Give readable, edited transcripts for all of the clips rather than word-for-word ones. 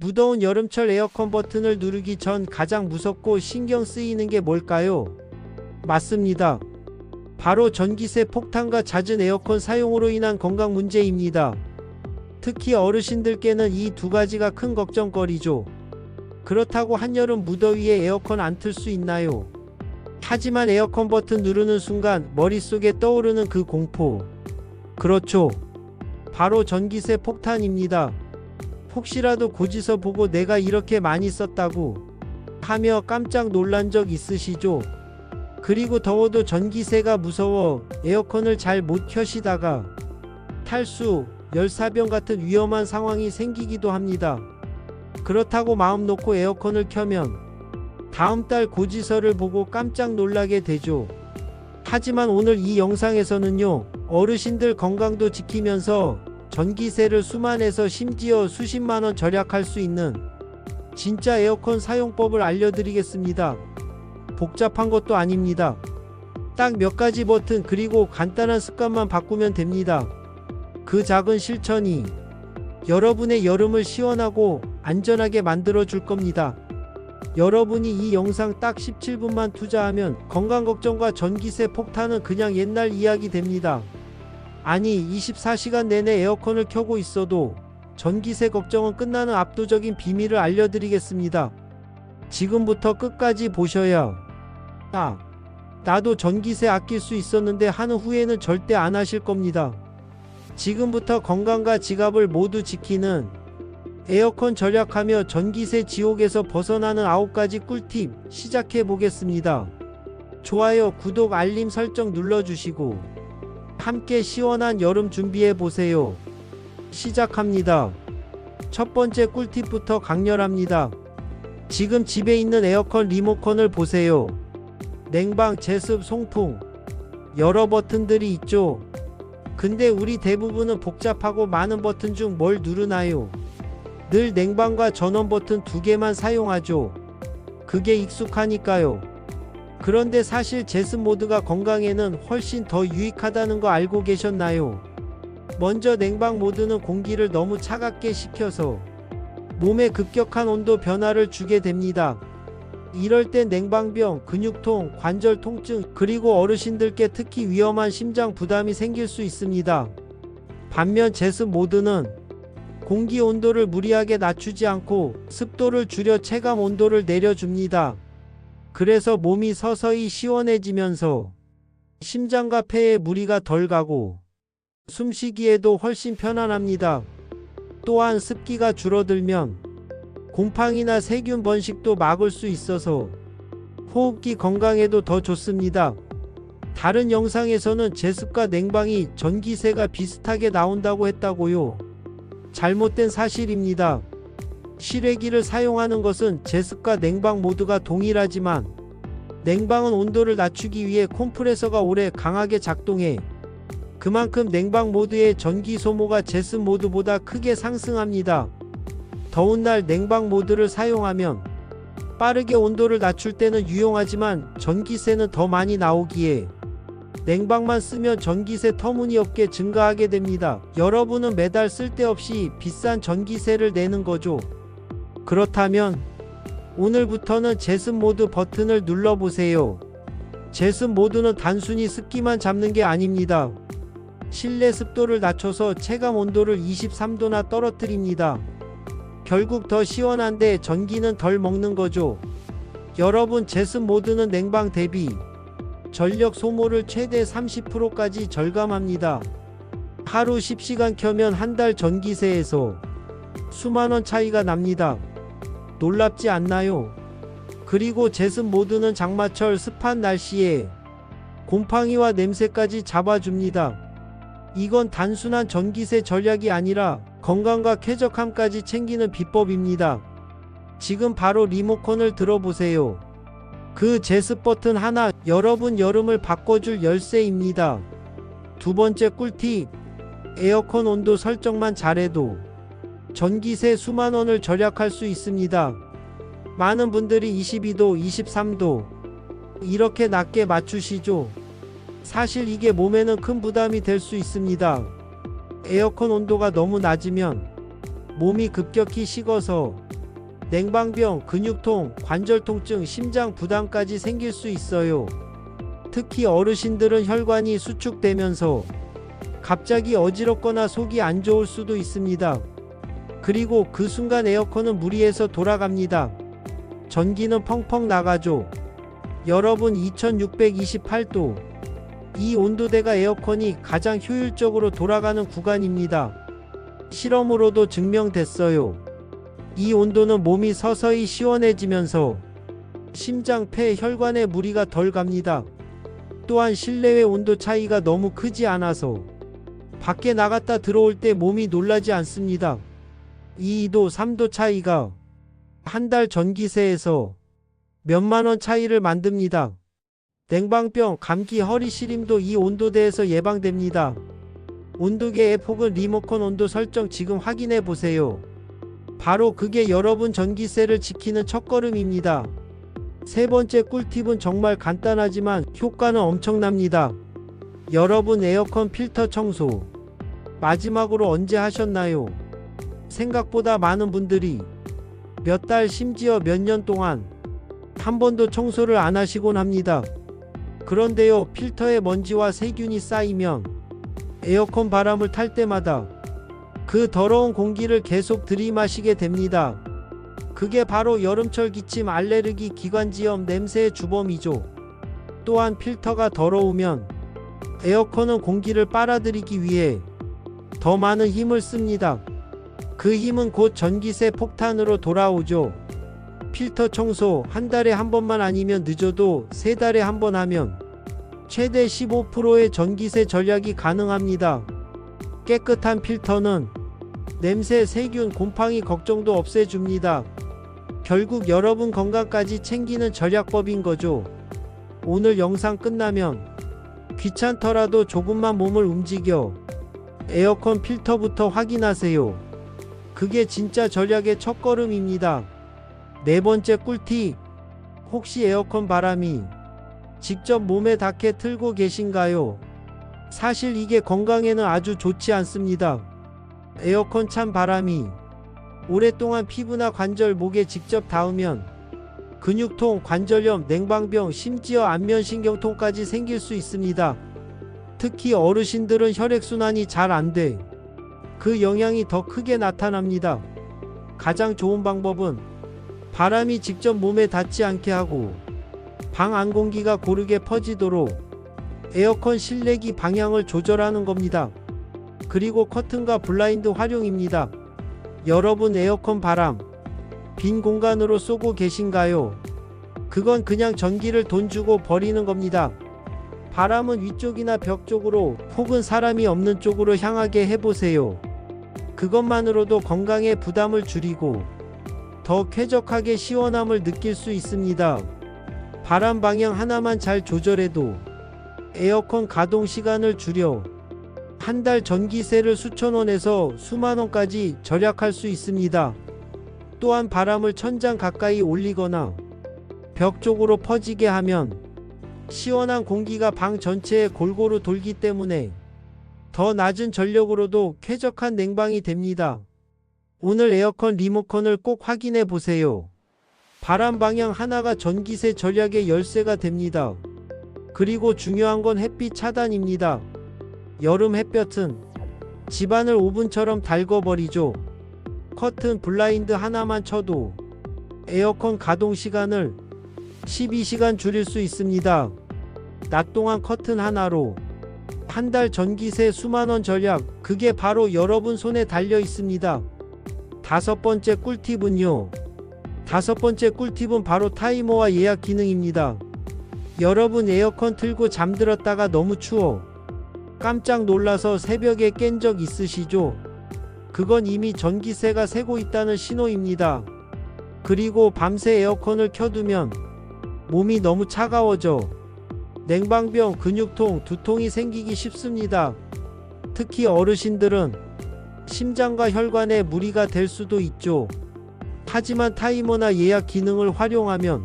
무더운 여름철 에어컨 버튼을 누르기 전 가장 무섭고 신경 쓰이는 게 뭘까요? 맞습니다. 바로 전기세 폭탄과 잦은 에어컨 사용으로 인한 건강 문제입니다. 특히 어르신들께는 이 두 가지가 큰 걱정거리죠. 그렇다고 한여름 무더위에 에어컨 안 틀 수 있나요? 하지만 에어컨 버튼 누르는 순간 머릿속에 떠오르는 그 공포. 그렇죠. 바로 전기세 폭탄입니다. 혹시라도 고지서 보고 내가 이렇게 많이 썼다고 하며 깜짝 놀란 적 있으시죠? 그리고 더워도 전기세가 무서워 에어컨을 잘 못 켜시다가 탈수, 열사병 같은 위험한 상황이 생기기도 합니다. 그렇다고 마음 놓고 에어컨을 켜면 다음 달 고지서를 보고 깜짝 놀라게 되죠. 하지만 오늘 이 영상에서는요, 어르신들 건강도 지키면서 전기세를 수만에서 심지어 수십만원 절약할 수 있는 진짜 에어컨 사용법을 알려드리겠습니다. 복잡한 것도 아닙니다. 딱 몇 가지 버튼 그리고 간단한 습관만 바꾸면 됩니다. 그 작은 실천이 여러분의 여름을 시원하고 안전하게 만들어 줄 겁니다. 여러분이 이 영상 딱 17분만 투자하면 건강 걱정과 전기세 폭탄은 그냥 옛날 이야기 됩니다. 아니, 24시간 내내 에어컨을 켜고 있어도 전기세 걱정은 끝나는 압도적인 비밀을 알려드리겠습니다. 지금부터 끝까지 보셔야 나도 전기세 아낄 수 있었는데 하는 후회는 절대 안 하실 겁니다. 지금부터 건강과 지갑을 모두 지키는 에어컨 절약하며 전기세 지옥에서 벗어나는 9가지 꿀팁 시작해 보겠습니다. 좋아요, 구독, 알림 설정 눌러주시고 함께 시원한 여름 준비해 보세요. 시작합니다. 첫 번째 꿀팁부터 강렬합니다. 지금 집에 있는 에어컨 리모컨을 보세요. 냉방, 제습, 송풍 여러 버튼들이 있죠. 근데 우리 대부분은 복잡하고 많은 버튼 중 뭘 누르나요? 늘 냉방과 전원 버튼 2개만 사용하죠. 그게 익숙하니까요. 그런데 사실 제습 모드가 건강에는 훨씬 더 유익하다는 거 알고 계셨나요? 먼저 냉방 모드는 공기를 너무 차갑게 식혀서 몸에 급격한 온도 변화를 주게 됩니다. 이럴 땐 냉방병, 근육통, 관절 통증, 그리고 어르신들께 특히 위험한 심장 부담이 생길 수 있습니다. 반면 제습 모드는 공기 온도를 무리하게 낮추지 않고 습도를 줄여 체감 온도를 내려줍니다. 그래서 몸이 서서히 시원해지면서 심장과 폐에 무리가 덜 가고 숨쉬기에도 훨씬 편안합니다. 또한 습기가 줄어들면 곰팡이나 세균 번식도 막을 수 있어서 호흡기 건강에도 더 좋습니다. 다른 영상에서는 제습과 냉방이 전기세가 비슷하게 나온다고 했다고요. 잘못된 사실입니다. 실외기를 사용하는 것은 제습과 냉방 모두가 동일하지만 냉방은 온도를 낮추기 위해 컴프레서가 오래 강하게 작동해 그만큼 냉방 모드의 전기 소모가 제습 모드보다 크게 상승합니다. 더운 날 냉방 모드를 사용하면 빠르게 온도를 낮출 때는 유용하지만 전기세는 더 많이 나오기에 냉방만 쓰면 전기세 터무니없게 증가하게 됩니다. 여러분은 매달 쓸데없이 비싼 전기세를 내는 거죠. 그렇다면 오늘부터는 제습 모드 버튼을 눌러보세요. 제습 모드는 단순히 습기만 잡는 게 아닙니다. 실내 습도를 낮춰서 체감 온도를 23도나 떨어뜨립니다. 결국 더 시원한데 전기는 덜 먹는 거죠. 여러분, 제습 모드는 냉방 대비 전력 소모를 최대 30%까지 절감합니다. 하루 10시간 켜면 한 달 전기세에서 수만원 차이가 납니다. 놀랍지 않나요? 그리고 제습 모드는 장마철 습한 날씨에 곰팡이와 냄새까지 잡아줍니다. 이건 단순한 전기세 절약이 아니라 건강과 쾌적함까지 챙기는 비법입니다. 지금 바로 리모컨을 들어보세요. 그 제습 버튼 하나, 여러분 여름을 바꿔줄 열쇠입니다. 두 번째 꿀팁, 에어컨 온도 설정만 잘해도 전기세 수만원을 절약할 수 있습니다. 많은 분들이 22도, 23도 이렇게 낮게 맞추시죠. 사실 이게 몸에는 큰 부담이 될 수 있습니다. 에어컨 온도가 너무 낮으면 몸이 급격히 식어서 냉방병, 근육통, 관절 통증, 심장 부담까지 생길 수 있어요. 특히 어르신들은 혈관이 수축되면서 갑자기 어지럽거나 속이 안 좋을 수도 있습니다. 그리고 그 순간 에어컨은 무리해서 돌아갑니다. 전기는 펑펑 나가죠. 여러분, 2628도. 이 온도대가 에어컨이 가장 효율적으로 돌아가는 구간입니다. 실험으로도 증명됐어요. 이 온도는 몸이 서서히 시원해지면서 심장, 폐, 혈관에 무리가 덜 갑니다. 또한 실내외 온도 차이가 너무 크지 않아서 밖에 나갔다 들어올 때 몸이 놀라지 않습니다. 2도, 3도 차이가 한 달 전기세에서 몇만원 차이를 만듭니다. 냉방병, 감기, 허리 시림도 이 온도대에서 예방됩니다. 온도계 앱 혹은 리모컨 온도 설정 지금 확인해 보세요. 바로 그게 여러분 전기세를 지키는 첫걸음입니다. 세 번째 꿀팁은 정말 간단하지만 효과는 엄청납니다. 여러분, 에어컨 필터 청소 마지막으로 언제 하셨나요? 생각보다 많은 분들이 몇 달, 심지어 몇 년 동안 한 번도 청소를 안 하시곤 합니다. 그런데요, 필터에 먼지와 세균이 쌓이면 에어컨 바람을 탈 때마다 그 더러운 공기를 계속 들이마시게 됩니다. 그게 바로 여름철 기침, 알레르기, 기관지염, 냄새의 주범이죠. 또한 필터가 더러우면 에어컨은 공기를 빨아들이기 위해 더 많은 힘을 씁니다. 그 힘은 곧 전기세 폭탄으로 돌아오죠. 필터 청소 한 달에 한 번만 아니면 늦어도 세 달에 한 번 하면 최대 15%의 전기세 절약이 가능합니다. 깨끗한 필터는 냄새, 세균, 곰팡이 걱정도 없애줍니다. 결국 여러분 건강까지 챙기는 절약법인 거죠. 오늘 영상 끝나면 귀찮더라도 조금만 몸을 움직여 에어컨 필터부터 확인하세요. 그게 진짜 절약의 첫걸음입니다. 네 번째 꿀팁. 혹시 에어컨 바람이 직접 몸에 닿게 틀고 계신가요? 사실 이게 건강에는 아주 좋지 않습니다. 에어컨 찬 바람이 오랫동안 피부나 관절, 목에 직접 닿으면 근육통, 관절염, 냉방병, 심지어 안면신경통까지 생길 수 있습니다. 특히 어르신들은 혈액순환이 잘 안 돼 그 영향이 더 크게 나타납니다. 가장 좋은 방법은 바람이 직접 몸에 닿지 않게 하고 방 안 공기가 고르게 퍼지도록 에어컨 실내기 방향을 조절하는 겁니다. 그리고 커튼과 블라인드 활용입니다. 여러분, 에어컨 바람 빈 공간으로 쏘고 계신가요? 그건 그냥 전기를 돈 주고 버리는 겁니다. 바람은 위쪽이나 벽 쪽으로 혹은 사람이 없는 쪽으로 향하게 해보세요. 그것만으로도 건강에 부담을 줄이고 더 쾌적하게 시원함을 느낄 수 있습니다. 바람 방향 하나만 잘 조절해도 에어컨 가동 시간을 줄여 한 달 전기세를 수천원에서 수만원까지 절약할 수 있습니다. 또한 바람을 천장 가까이 올리거나 벽 쪽으로 퍼지게 하면 시원한 공기가 방 전체에 골고루 돌기 때문에 더 낮은 전력으로도 쾌적한 냉방이 됩니다. 오늘 에어컨 리모컨을 꼭 확인해 보세요. 바람 방향 하나가 전기세 절약의 열쇠가 됩니다. 그리고 중요한 건 햇빛 차단입니다. 여름 햇볕은 집안을 오븐처럼 달궈버리죠. 커튼, 블라인드 하나만 쳐도 에어컨 가동 시간을 12시간 줄일 수 있습니다. 낮 동안 커튼 하나로 한 달 전기세 수만원 절약, 그게 바로 여러분 손에 달려 있습니다. 다섯 번째 꿀팁은요. 다섯 번째 꿀팁은 바로 타이머와 예약 기능입니다. 여러분, 에어컨 틀고 잠들었다가 너무 추워 깜짝 놀라서 새벽에 깬 적 있으시죠? 그건 이미 전기세가 새고 있다는 신호입니다. 그리고 밤새 에어컨을 켜두면 몸이 너무 차가워져 냉방병, 근육통, 두통이 생기기 쉽습니다. 특히 어르신들은 심장과 혈관에 무리가 될 수도 있죠. 하지만 타이머나 예약 기능을 활용하면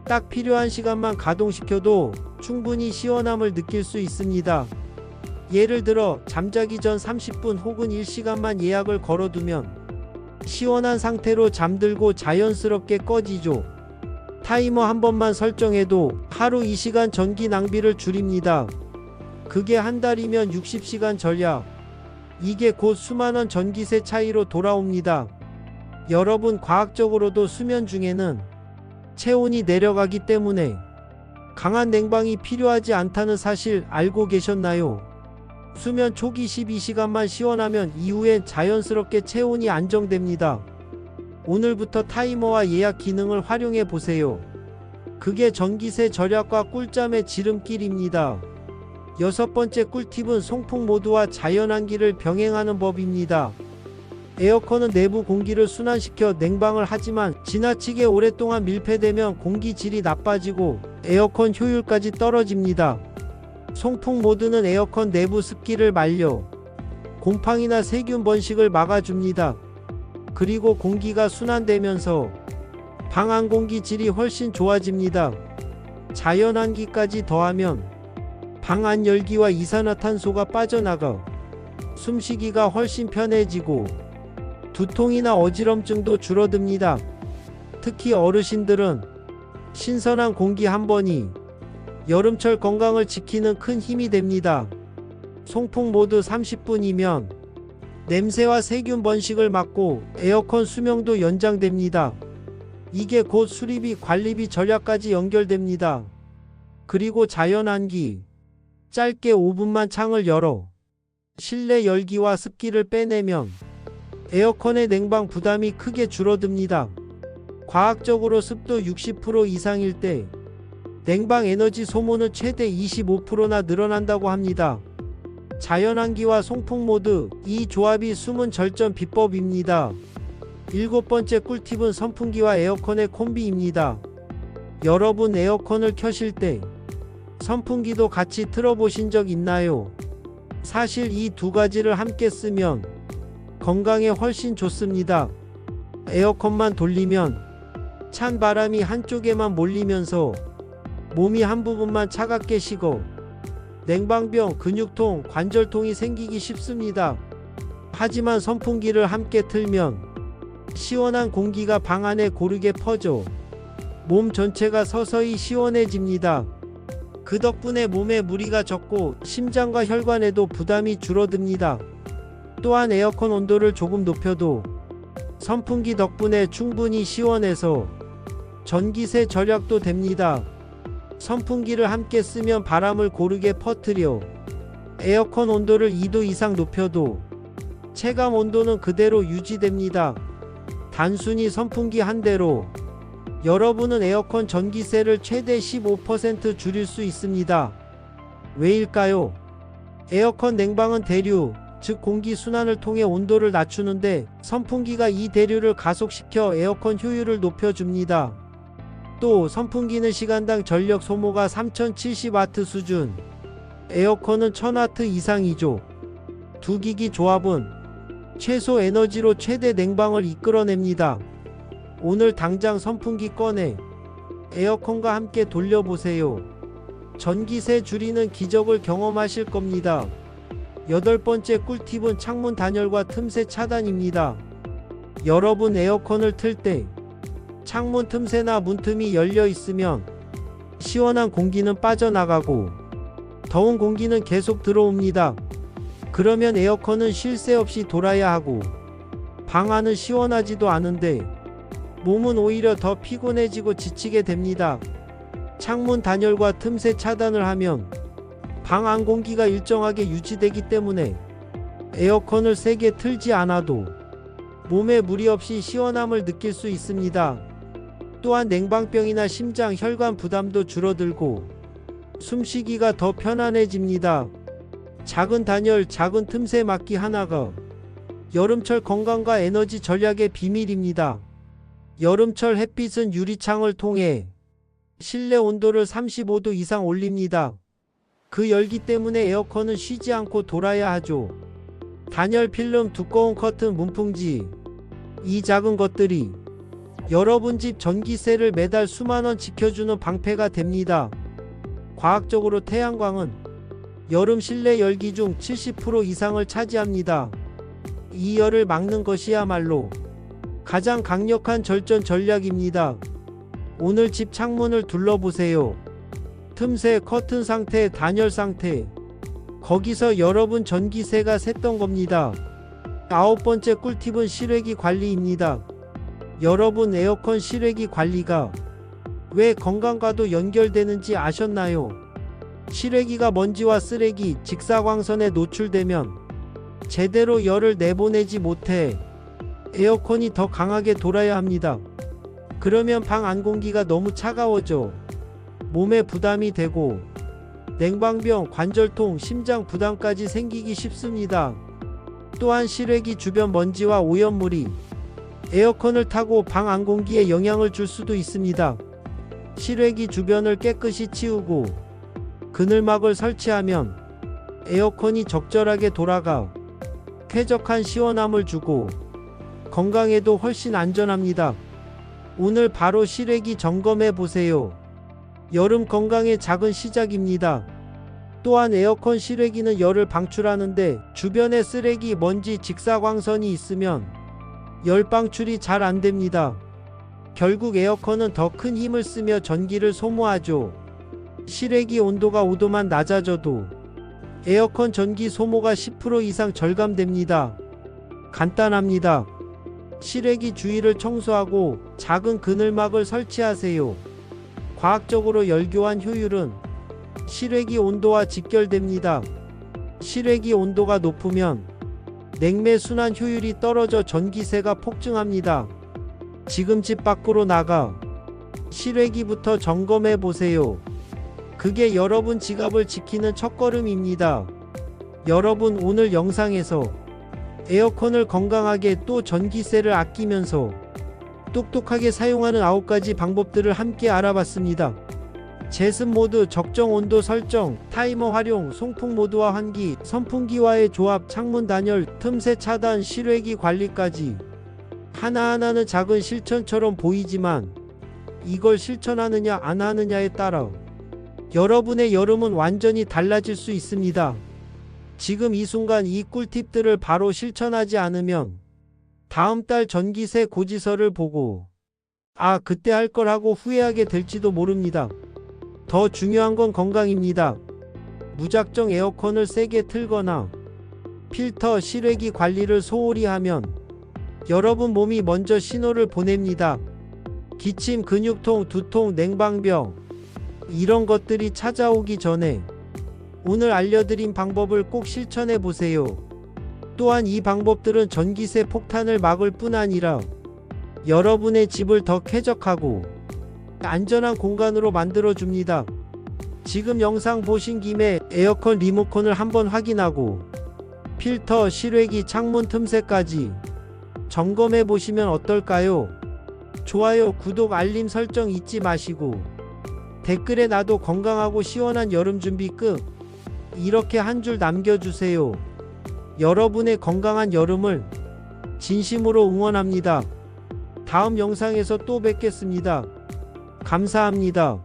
딱 필요한 시간만 가동시켜도 충분히 시원함을 느낄 수 있습니다. 예를 들어 잠자기 전 30분 혹은 1시간만 예약을 걸어두면 시원한 상태로 잠들고 자연스럽게 꺼지죠. 타이머 한 번만 설정해도 하루 2시간 전기 낭비를 줄입니다. 그게 한 달이면 60시간 절약. 이게 곧 수만원 전기세 차이로 돌아옵니다. 여러분, 과학적으로도 수면 중에는 체온이 내려가기 때문에 강한 냉방이 필요하지 않다는 사실 알고 계셨나요? 수면 초기 12시간만 시원하면 이후엔 자연스럽게 체온이 안정됩니다. 오늘부터 타이머와 예약 기능을 활용해 보세요. 그게 전기세 절약과 꿀잠의 지름길입니다. 6번째 꿀팁은 송풍 모드와 자연환기를 병행하는 법입니다. 에어컨은 내부 공기를 순환시켜 냉방을 하지만 지나치게 오랫동안 밀폐되면 공기질이 나빠지고 에어컨 효율까지 떨어집니다. 송풍 모드는 에어컨 내부 습기를 말려 곰팡이나 세균 번식을 막아줍니다. 그리고 공기가 순환되면서 방 안 공기질이 훨씬 좋아집니다. 자연환기까지 더하면 방 안 열기와 이산화탄소가 빠져나가 숨쉬기가 훨씬 편해지고 두통이나 어지럼증도 줄어듭니다. 특히 어르신들은 신선한 공기 한 번이 여름철 건강을 지키는 큰 힘이 됩니다. 송풍 모드 30분이면 냄새와 세균 번식을 막고 에어컨 수명도 연장됩니다. 이게 곧 수리비, 관리비 절약까지 연결됩니다. 그리고 자연환기. 짧게 5분만 창을 열어 실내 열기와 습기를 빼내면 에어컨의 냉방 부담이 크게 줄어듭니다. 과학적으로 습도 60% 이상일 때 냉방 에너지 소모는 최대 25%나 늘어난다고 합니다. 자연환기와 송풍 모드, 이 조합이 숨은 절전 비법입니다. 7번째 꿀팁은 선풍기와 에어컨의 콤비입니다. 여러분, 에어컨을 켜실 때 선풍기도 같이 틀어보신 적 있나요? 사실 이 두 가지를 함께 쓰면 건강에 훨씬 좋습니다. 에어컨만 돌리면 찬 바람이 한쪽에만 몰리면서 몸이 한 부분만 차갑게 식어 냉방병, 근육통, 관절통이 생기기 쉽습니다. 하지만 선풍기를 함께 틀면 시원한 공기가 방 안에 고르게 퍼져 몸 전체가 서서히 시원해집니다. 그 덕분에 몸에 무리가 적고 심장과 혈관에도 부담이 줄어듭니다. 또한 에어컨 온도를 조금 높여도 선풍기 덕분에 충분히 시원해서 전기세 절약도 됩니다. 선풍기를 함께 쓰면 바람을 고르게 퍼뜨려 에어컨 온도를 2도 이상 높여도 체감 온도는 그대로 유지됩니다. 단순히 선풍기 한 대로 여러분은 에어컨 전기세를 최대 15% 줄일 수 있습니다. 왜일까요? 에어컨 냉방은 대류, 즉 공기 순환을 통해 온도를 낮추는데 선풍기가 이 대류를 가속시켜 에어컨 효율을 높여줍니다. 또 선풍기는 시간당 전력 소모가 3070W 수준, 에어컨은 1000W 이상이죠. 두 기기 조합은 최소 에너지로 최대 냉방을 이끌어냅니다. 오늘 당장 선풍기 꺼내 에어컨과 함께 돌려보세요. 전기세 줄이는 기적을 경험하실 겁니다. 8번째 꿀팁은 창문 단열과 틈새 차단입니다. 여러분, 에어컨을 틀 때 창문 틈새나 문틈이 열려 있으면 시원한 공기는 빠져나가고 더운 공기는 계속 들어옵니다. 그러면 에어컨은 쉴 새 없이 돌아야 하고 방 안은 시원하지도 않은데 몸은 오히려 더 피곤해지고 지치게 됩니다. 창문 단열과 틈새 차단을 하면 방 안 공기가 일정하게 유지되기 때문에 에어컨을 세게 틀지 않아도 몸에 무리 없이 시원함을 느낄 수 있습니다. 또한 냉방병이나 심장, 혈관 부담도 줄어들고 숨쉬기가 더 편안해집니다. 작은 단열, 작은 틈새 막기 하나가 여름철 건강과 에너지 절약의 비밀입니다. 여름철 햇빛은 유리창을 통해 실내 온도를 35도 이상 올립니다. 그 열기 때문에 에어컨은 쉬지 않고 돌아야 하죠. 단열 필름, 두꺼운 커튼, 문풍지, 이 작은 것들이 여러분 집 전기세를 매달 수만원 지켜주는 방패가 됩니다. 과학적으로 태양광은 여름 실내 열기 중 70% 이상을 차지합니다. 이 열을 막는 것이야말로 가장 강력한 절전 전략입니다. 오늘 집 창문을 둘러보세요. 틈새, 커튼 상태, 단열 상태. 거기서 여러분 전기세가 샜던 겁니다. 9번째 꿀팁은 실외기 관리입니다. 여러분 에어컨 실외기 관리가 왜 건강과도 연결되는지 아셨나요? 실외기가 먼지와 쓰레기, 직사광선에 노출되면 제대로 열을 내보내지 못해 에어컨이 더 강하게 돌아야 합니다. 그러면 방 안 공기가 너무 차가워져 몸에 부담이 되고 냉방병, 관절통, 심장 부담까지 생기기 쉽습니다. 또한 실외기 주변 먼지와 오염물이 에어컨을 타고 방 안 공기에 영향을 줄 수도 있습니다. 실외기 주변을 깨끗이 치우고 그늘막을 설치하면 에어컨이 적절하게 돌아가 쾌적한 시원함을 주고 건강에도 훨씬 안전합니다. 오늘 바로 실외기 점검해 보세요. 여름 건강의 작은 시작입니다. 또한 에어컨 실외기는 열을 방출하는데 주변에 쓰레기, 먼지, 직사광선이 있으면 열 방출이 잘 안됩니다. 결국 에어컨은 더 큰 힘을 쓰며 전기를 소모하죠. 실외기 온도가 5도만 낮아져도 에어컨 전기 소모가 10% 이상 절감됩니다. 간단합니다. 실외기 주위를 청소하고 작은 그늘막을 설치하세요. 과학적으로 열교환 효율은 실외기 온도와 직결됩니다. 실외기 온도가 높으면 냉매 순환 효율이 떨어져 전기세가 폭증합니다. 지금 집 밖으로 나가 실외기부터 점검해 보세요. 그게 여러분 지갑을 지키는 첫걸음입니다. 여러분 오늘 영상에서 에어컨을 건강하게 또 전기세를 아끼면서 똑똑하게 사용하는 9가지 방법들을 함께 알아봤습니다. 제습 모드, 적정 온도 설정, 타이머 활용, 송풍 모드와 환기, 선풍기와의 조합, 창문 단열, 틈새 차단, 실외기 관리까지 하나하나는 작은 실천처럼 보이지만 이걸 실천하느냐 안 하느냐에 따라 여러분의 여름은 완전히 달라질 수 있습니다. 지금 이 순간 이 꿀팁들을 바로 실천하지 않으면 다음 달 전기세 고지서를 보고 아, 그때 할 걸 하고 후회하게 될지도 모릅니다. 더 중요한 건 건강입니다. 무작정 에어컨을 세게 틀거나 필터, 실외기 관리를 소홀히 하면 여러분 몸이 먼저 신호를 보냅니다. 기침, 근육통, 두통, 냉방병 이런 것들이 찾아오기 전에 오늘 알려드린 방법을 꼭 실천해 보세요. 또한 이 방법들은 전기세 폭탄을 막을 뿐 아니라 여러분의 집을 더 쾌적하고 안전한 공간으로 만들어 줍니다. 지금 영상 보신 김에 에어컨 리모컨을 한번 확인하고 필터, 실외기, 창문 틈새까지 점검해 보시면 어떨까요? 좋아요, 구독, 알림 설정 잊지 마시고 댓글에 나도 건강하고 시원한 여름 준비 끝 이렇게 한 줄 남겨주세요. 여러분의 건강한 여름을 진심으로 응원합니다. 다음 영상에서 또 뵙겠습니다. 감사합니다.